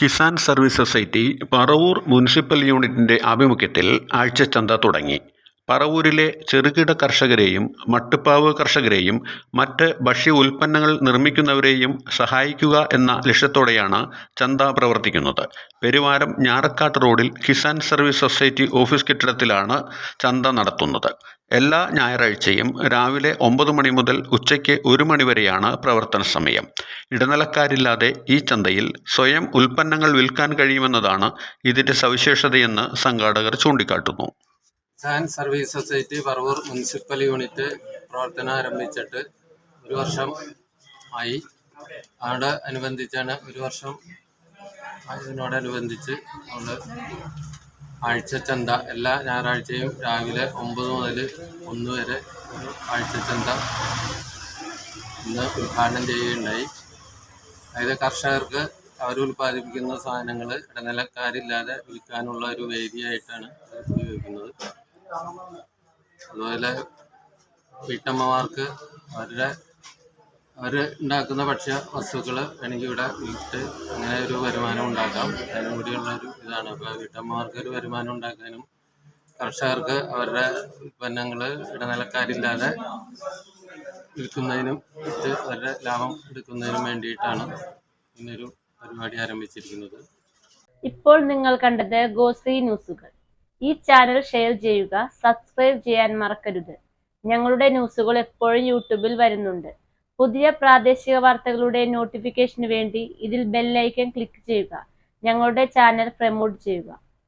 Kisan service society Paravur municipal യൂണിറ്റിന്റെ ആഭിമുഖ്യത്തിൽ ആഴ്ചച്ചന്ത തുടങ്ങി. പറവൂരിലെ ചെറുകിട കർഷകരെയും മട്ടുപ്പാവ് കർഷകരെയും മറ്റ് ഭക്ഷ്യ ഉൽപ്പന്നങ്ങൾ നിർമ്മിക്കുന്നവരെയും സഹായിക്കുക എന്ന ലക്ഷ്യത്തോടെയാണ് ചന്ത പ്രവർത്തിക്കുന്നത്. പെരുവാരം ഞാറക്കാട്ട് റോഡിൽ കിസാൻ സർവീസ് സൊസൈറ്റി ഓഫീസ് കെട്ടിടത്തിലാണ് ചന്ത നടത്തുന്നത്. എല്ലാ ഞായറാഴ്ചയും രാവിലെ 9 മണി മുതൽ ഉച്ചയ്ക്ക് 1 മണി വരെയാണ് പ്രവർത്തന സമയം. ഇടനിലക്കാരില്ലാതെ ഈ ചന്തയിൽ സ്വയം ഉൽപ്പന്നങ്ങൾ വിൽക്കാൻ കഴിയുമെന്നതാണ് ഇതിന്റെ സവിശേഷതയെന്ന് സംഘാടകർ ചൂണ്ടിക്കാട്ടുന്നു. Kisan service society Paravur municipal unit പ്രവർത്തനം ആരംഭിച്ചിട്ട് 1 വർഷം ആയി. അനുബന്ധിച്ചാണ് 1 വർഷം ആയതിനോടനുബന്ധിച്ച് നമ്മൾ ആഴ്ചച്ചന്ത എല്ലാ ഞായറാഴ്ചയും രാവിലെ 9 മുതൽ 1 വരെ ഒരു ആഴ്ചച്ചന്ത ഇന്ന് ഉദ്ഘാടനം ചെയ്യുകയുണ്ടായി. അതായത് കർഷകർക്ക് അവർ ഉൽപ്പാദിപ്പിക്കുന്ന സാധനങ്ങൾ ഇടനിലക്കാരില്ലാതെ വിൽക്കാനുള്ള ഒരു വേദിയായിട്ടാണ് ഉപയോഗിക്കുന്നത്. അതുപോലെ വീട്ടമ്മമാർക്ക് അവർ ഉണ്ടാക്കുന്ന ഭക്ഷ്യ വസ്തുക്കൾ വേണമെങ്കിൽ ഇവിടെ വിറ്റ് അങ്ങനെ ഒരു വരുമാനം ഉണ്ടാക്കാം. അതിനും കൂടിയുള്ളൊരു ഇതാണ്. അപ്പോൾ വീട്ടമ്മമാർക്ക് ഒരു വരുമാനം ഉണ്ടാക്കാനും കർഷകർക്ക് അവരുടെ ഉൽപ്പന്നങ്ങൾ ഇടനിലക്കാരില്ലാതെ വിൽക്കുന്നതിനും വിറ്റ് അവരുടെ ലാഭം എടുക്കുന്നതിനും വേണ്ടിയിട്ടാണ് ഇന്നൊരു പരിപാടി ആരംഭിച്ചിരിക്കുന്നത്. ഇപ്പോൾ നിങ്ങൾ കണ്ടത് ഗോശ്രീ ന്യൂസുകൾ. ഈ ചാനൽ ഷെയർ ചെയ്യുക, സബ്സ്ക്രൈബ് ചെയ്യാൻ മറക്കരുത്. ഞങ്ങളുടെ ന്യൂസുകൾ എപ്പോഴും യൂട്യൂബിൽ വരുന്നുണ്ട്. പുതിയ പ്രാദേശിക വാർത്തകളുടെ നോട്ടിഫിക്കേഷന് വേണ്ടി ഇതിൽ ബെൽ ഐക്കൺ ക്ലിക്ക് ചെയ്യുക. ഞങ്ങളുടെ ചാനൽ പ്രമോട്ട് ചെയ്യുക.